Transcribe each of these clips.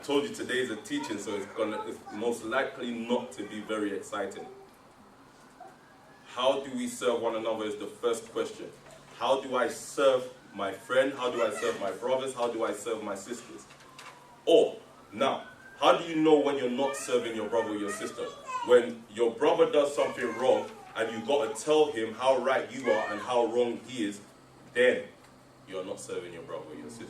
told you today is a teaching, so it's most likely not to be very exciting. How do we serve one another is the first question. How do I serve my friend? How do I serve my brothers? How do I serve my sisters? Or, now, how do you know when you're not serving your brother or your sister? When your brother does something wrong and you got to tell him how right you are and how wrong he is, then you're not serving your brother or your sister.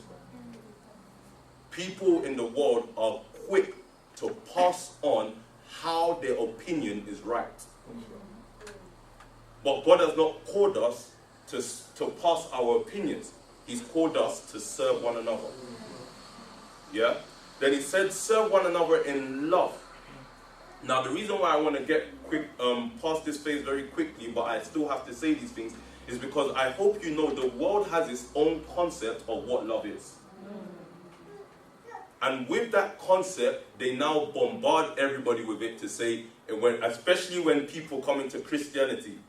People in the world are quick to pass on how their opinion is right. But God has not called us to pass our opinions. He's called us to serve one another. Yeah? Then he said, serve one another in love. Now, the reason why I want to get past this phase very quickly, but I still have to say these things, is because I hope you know the world has its own concept of what love is. And with that concept, they now bombard everybody with it to say, especially when people come into Christianity,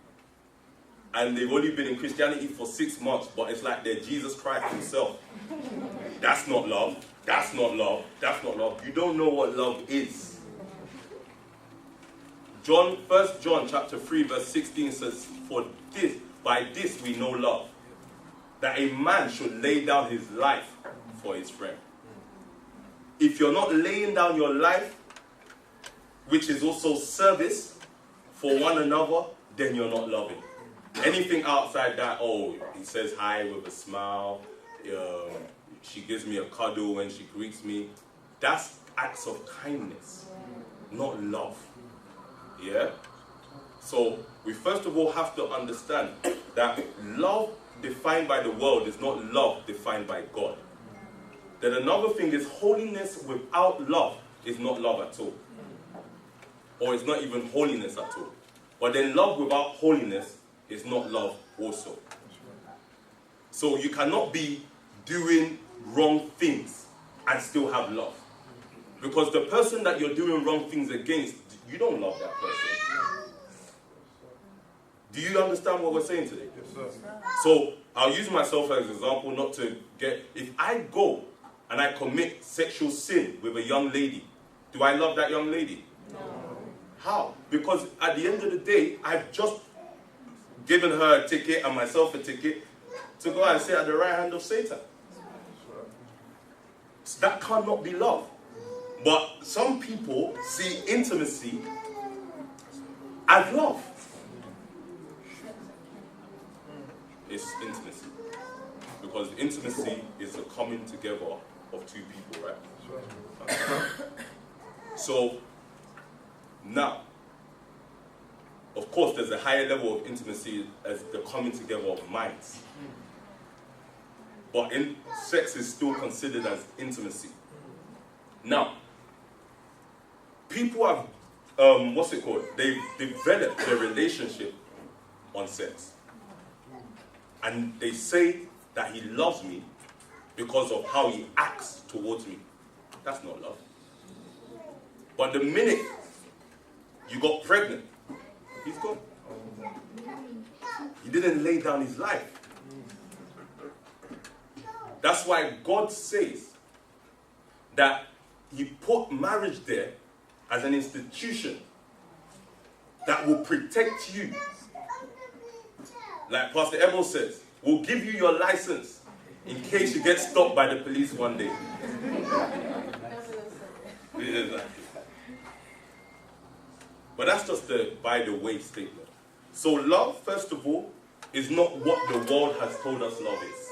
and they've only been in Christianity for 6 months, but it's like they're Jesus Christ himself. That's not love. That's not love. That's not love. You don't know what love is. 1 John chapter 3 verse 16 says, by this we know love, that a man should lay down his life for his friend. If you're not laying down your life, which is also service for one another, then you're not loving. Anything outside that, he says hi with a smile, she gives me a cuddle when she greets me, that's acts of kindness, not love. Yeah? So we first of all have to understand that love defined by the world is not love defined by God. Then another thing is holiness without love is not love at all. Or it's not even holiness at all. But then love without holiness is not love also. So you cannot be doing wrong things and still have love. Because the person that you're doing wrong things against, you don't love that person. Do you understand what we're saying today? Yes, sir. So I'll use myself as an example not to if I go and I commit sexual sin with a young lady, do I love that young lady? No. How? Because at the end of the day, I've just given her a ticket and myself a ticket to go and sit at the right hand of Satan. So that cannot be love. But some people see intimacy as love. It's intimacy. Because intimacy is the coming together of two people, right? So, now, of course, there's a higher level of intimacy as the coming together of minds. But sex is still considered as intimacy. Now, people have, they've developed their relationship on sex. And they say that he loves me because of how he acts towards me. That's not love. But the minute you got pregnant, he's gone. He didn't lay down his life. That's why God says that he put marriage there as an institution that will protect you. Like Pastor Ebel says, we'll give you your license in case you get stopped by the police one day. But that's just the by the way statement. So love, first of all, is not what the world has told us love is.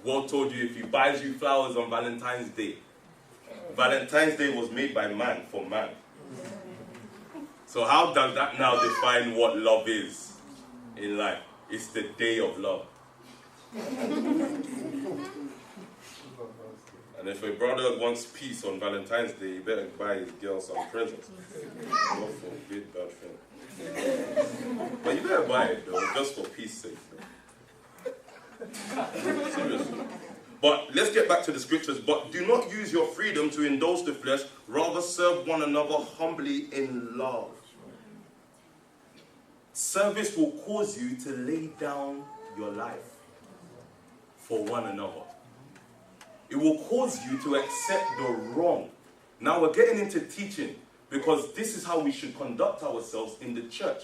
The world told you if he buys you flowers on Valentine's Day, Valentine's Day was made by man for man. So how does that now define what love is in life? It's the day of love. And if a brother wants peace on Valentine's Day, he better buy his girl some presents. God forbid bad thing. But you better buy it though, just for peace sake. Seriously. But let's get back to the scriptures. But do not use your freedom to indulge the flesh, rather serve one another humbly in love. Service will cause you to lay down your life for one another. It will cause you to accept the wrong. Now we're getting into teaching, because this is how we should conduct ourselves in the church.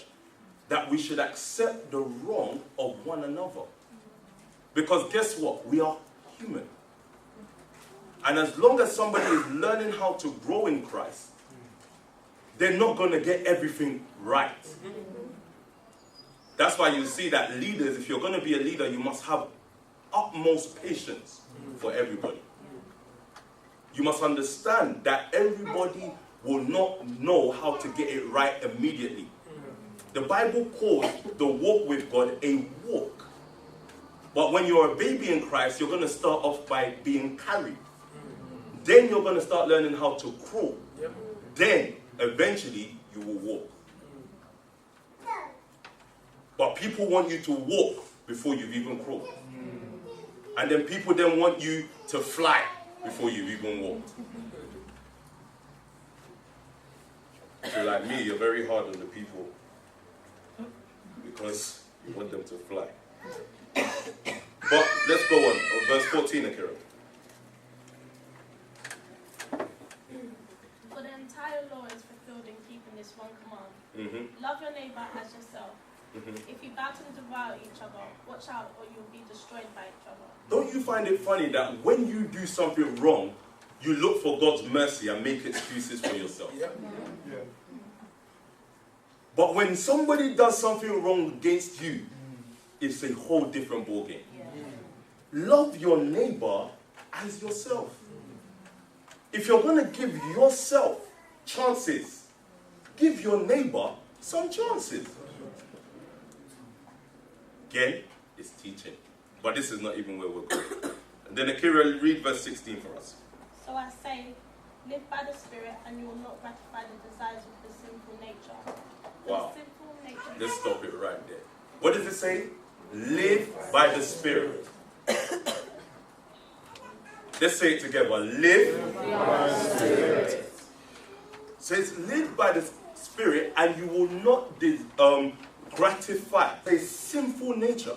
That we should accept the wrong of one another. Because guess what? We are human. And as long as somebody is learning how to grow in Christ, they're not going to get everything right. That's why you see that leaders, if you're going to be a leader, you must have utmost patience for everybody. You must understand that everybody will not know how to get it right immediately. The Bible calls the walk with God a walk. But when you're a baby in Christ, you're going to start off by being carried. Then you're going to start learning how to crawl. Then, eventually, you will walk. But people want you to walk before you've even crawled. And then people then want you to fly before you've even walked. If you're like me, you're very hard on the people because you want them to fly. But let's go on. Verse 14, Akira. For the entire law is fulfilled in keeping this one command. Love your neighbor as yourself. If you battle and devour each other, watch out or you'll be destroyed by each other. Don't you find it funny that when you do something wrong, you look for God's mercy and make excuses for yourself? Yeah. But when somebody does something wrong against you, it's a whole different ballgame. Love your neighbor as yourself. If you're going to give yourself chances, give your neighbor some chances. Again, it's teaching. But this is not even where we're going. And then Akira, read verse 16 for us. So I say, live by the Spirit and you will not gratify the desires of the sinful nature. Wow. Let's stop it right there. What does it say? Live by the Spirit. Let's say it together. Live by the Spirit. It says, live by the Spirit and you will not gratify a sinful nature.